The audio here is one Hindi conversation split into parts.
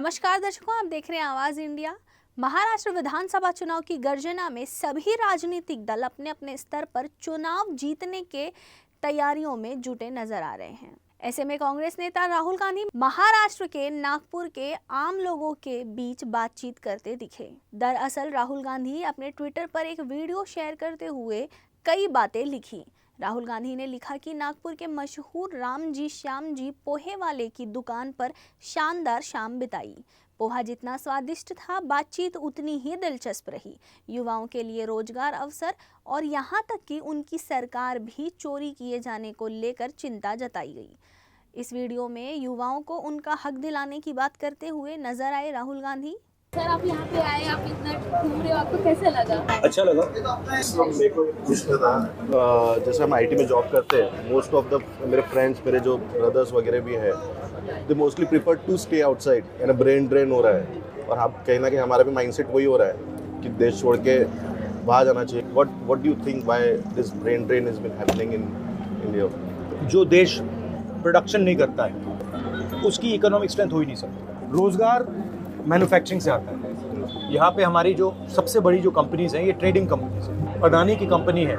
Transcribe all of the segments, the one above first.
नमस्कार दर्शकों, आप देख रहे हैं आवाज इंडिया। महाराष्ट्र विधानसभा चुनाव की गर्जना में सभी राजनीतिक दल अपने अपने स्तर पर चुनाव जीतने के तैयारियों में जुटे नजर आ रहे हैं। ऐसे में कांग्रेस नेता राहुल गांधी महाराष्ट्र के नागपुर के आम लोगों के बीच बातचीत करते दिखे। दरअसल राहुल गांधी अपने ट्विटर पर एक वीडियो शेयर करते हुए कई बातें लिखी। राहुल गांधी ने लिखा कि नागपुर के मशहूर रामजी श्यामजी पोहे वाले की दुकान पर शानदार शाम बिताई। पोहा जितना स्वादिष्ट था, बातचीत उतनी ही दिलचस्प रही। युवाओं के लिए रोजगार अवसर और यहाँ तक कि उनकी सरकार भी चोरी किए जाने को लेकर चिंता जताई गई। इस वीडियो में युवाओं को उनका हक दिलाने की बात करते हुए नजर आए राहुल गांधी। सर, आप यहाँ पे आए, आप इतना घूम रहे हो, आपको कैसे लगा? अच्छा लगा। मेरे को पूछना था, जैसे हम आईटी में जॉब करते हैं, मोस्ट ऑफ द मेरे फ्रेंड्स, मेरे जो ब्रदर्स वगैरह भी हैं, they mostly prefer to stay outside. यानी ब्रेन ड्रेन हो रहा है और आप कहीं ना कहीं हमारा भी माइंडसेट वही हो रहा है कि देश छोड़ के बाहर जाना चाहिए। What do you think why this brain drain is been happening in India? जो देश प्रोडक्शन नहीं करता है उसकी इकोनॉमिक स्ट्रेंथ हो ही नहीं सकती। रोजगार मैन्युफैक्चरिंग से आता है। यहाँ पे हमारी जो सबसे बड़ी जो कंपनीज हैं, ये ट्रेडिंग कंपनीज हैं। अडानी की कंपनी है,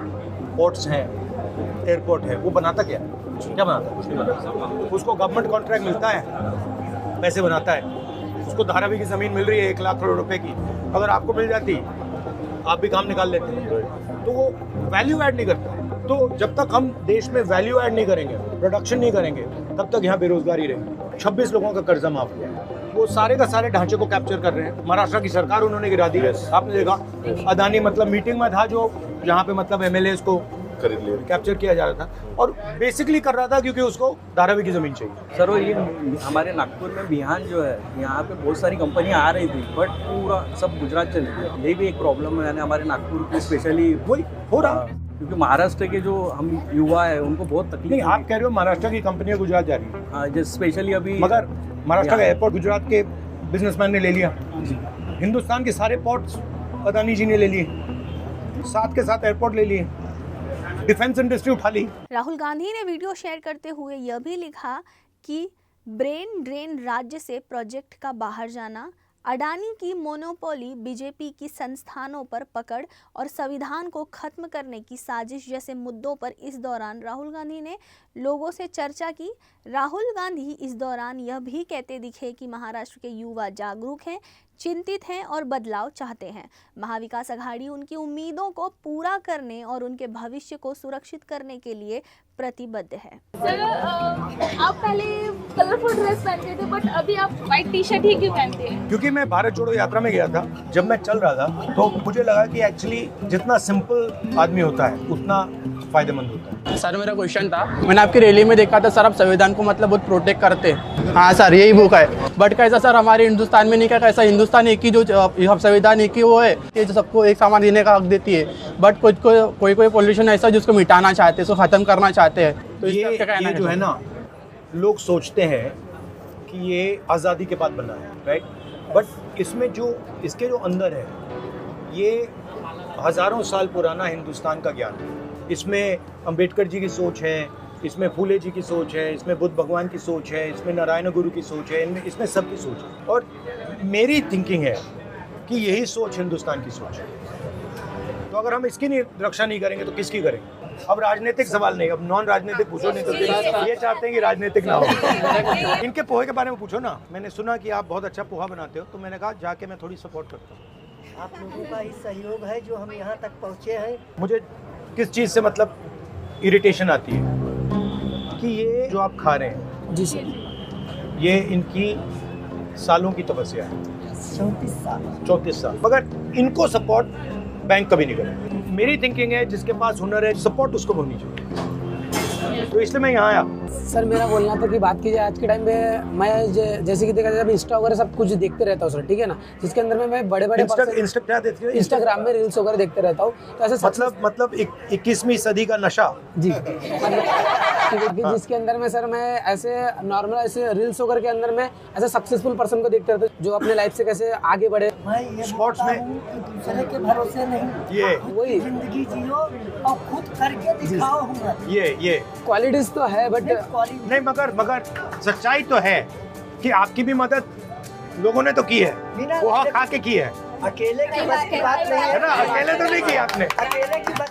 पोर्ट्स हैं, एयरपोर्ट है, वो बनाता क्या बनाता है? कुछ नहीं बनाता। उसको गवर्नमेंट कॉन्ट्रैक्ट मिलता है, पैसे बनाता है। उसको धारावी की ज़मीन मिल रही है 1 लाख करोड़ रुपए की, अगर आपको मिल जाती आप भी काम निकाल लेते हैं। तो वो वैल्यू ऐड नहीं करता। तो जब तक हम देश में वैल्यू ऐड नहीं करेंगे, प्रोडक्शन नहीं करेंगे, तब तक यहाँ बेरोजगारी रहेगी। 26 लोगों का कर्जा माफ हुआ, वो सारे का सारे ढांचे को कैप्चर कर रहे हैं। महाराष्ट्र की सरकार उन्होंने गिरा दी है। आपने देखा अदानी मतलब मीटिंग में था, जो यहाँ पे मतलब एमएलएस को खरीद लिया, कैप्चर किया जा रहा था और बेसिकली कर रहा था क्योंकि उसको धारावी की जमीन चाहिए। सर, ये हमारे नागपुर में बिहान जो है, यहाँ पे बहुत सारी कंपनियां आ रही थी, बट पूरा सब गुजरात चली गई। ये भी एक प्रॉब्लम है, यानी हमारे नागपुर की स्पेशली वही हो रहा, क्योंकि महाराष्ट्र के जो हम युवा है उनको बहुत तकलीफ। नहीं, आप कह रहे हो महाराष्ट्र की कंपनियां गुजरात जा रही है। हाँ, जैसे स्पेशली अभी, मगर महाराष्ट्र का एयरपोर्ट गुजरात के बिजनेसमैन ने ले लिया। हिंदुस्तान के सारे पोर्ट्स अदानी जी ने ले लिए, साथ के साथ एयरपोर्ट ले लिए, डिफेंस इंडस्ट्री उठा ली। राहुल गांधी ने वीडियो शेयर करते हुए यह भी लिखा कि ब्रेन ड्रेन राज्य से प्रोजेक्ट का बाहर जाना, अडानी की मोनोपोली, बीजेपी की संस्थानों पर पकड़ और संविधान को खत्म करने की साजिश जैसे मुद्दों पर इस दौरान राहुल गांधी ने लोगों से चर्चा की। राहुल गांधी इस दौरान यह भी कहते दिखे कि महाराष्ट्र के युवा जागरूक हैं, चिंतित हैं और बदलाव चाहते हैं। महाविकास आघाड़ी उनकी उम्मीदों को पूरा करने और उनके भविष्य को सुरक्षित करने के लिए प्रतिबद्ध है। सर, आप पहले कलरफुल ड्रेस पहनते थे, बट अभी आप व्हाइट टी शर्ट ही क्यों पहनते हैं? क्योंकि मैं भारत जोड़ो यात्रा में गया था, जब मैं चल रहा था तो मुझे लगा कि एक्चुअली जितना सिंपल आदमी होता है उतना फायदेमंद होता है। सर, मेरा क्वेश्चन था, मैंने आपकी रैली में देखा था सर, आप संविधान को मतलब बहुत प्रोटेक्ट करते हैं। हाँ सर, यही बुक है, बट कैसा सर हमारे हिंदुस्तान में नहीं, क्या कैसा हिंदुस्तान एक ही, जो संविधान एक ही वो है कि जो सबको एक सामान देने का हक देती है, बट कोई पॉल्यूशन ऐसा जिसको मिटाना चाहते हैं, उसको खत्म करना चाहते हैं। तो ये जो है ना, लोग सोचते हैं कि ये आज़ादी के बाद बना है, राइट, बट इसमें जो इसके जो अंदर है, ये हज़ारों साल पुराना हिंदुस्तान का ज्ञान है। इसमें अंबेडकर जी की सोच है, इसमें फूले जी की सोच है, इसमें बुद्ध भगवान की सोच है, इसमें नारायण गुरु की सोच है, इसमें सबकी सोच है। और मेरी थिंकिंग है कि यही सोच हिंदुस्तान की सोच है। तो अगर हम इसकी रक्षा नहीं करेंगे तो किसकी करेंगे? अब राजनीतिक सवाल नहीं, अब नॉन राजनीतिक पूछो, नहीं तो ये चाहते हैं कि राजनीतिक ना हो। इनके पोहे के बारे में पूछो ना। मैंने सुना कि आप बहुत अच्छा पोहा बनाते हो, तो मैंने कहा जाके मैं थोड़ी सपोर्ट करता हूँ। आप लोगों का ही सहयोग है जो हम यहाँ तक पहुँचे हैं। मुझे किस चीज़ से मतलब इरिटेशन आती है कि ये जो आप खा रहे हैं जी सर, ये इनकी सालों की तपस्या है, 34 साल, मगर इनको सपोर्ट बैंक कभी नहीं करेगा। मेरी थिंकिंग है जिसके पास हुनर है, सपोर्ट उसको होनी चाहिए, तो इसलिए मैं यहाँ आया। सर, मेरा बोलना था कि बात की जाए आज के टाइम पे, मैं जैसे कि देखा जाए इंस्टा वगैरह सब कुछ देखते रहता हूँ सर, ठीक है ना, जिसके अंदर में मैं बड़े इंस्टाग्राम में रील्स वगैरह देखते रहता हूँ। तो ऐसे मतलब 21वीं सदी का नशा जी, मतलब जिसके अंदर में सर मैं ऐसे नॉर्मल ऐसे रील्स वगैरह के अंदर में ऐसे सक्सेसफुल पर्सन को देखते रहता हूँ, जो अपने लाइफ से कैसे आगे बढ़े। स्पोर्ट्स में दूसरे के भरोसे नहीं, ये वही जिंदगी जियो और खुद करके दिखाओ। ये क्वालिटीज तो है, बट नहीं, मगर सच्चाई तो है कि आपकी भी मदद लोगों ने तो की है, बिना पोहा खा के की है अकेले की बस की बात नहीं है ना, है, अकेले तो नहीं की आपने। अकेले की बस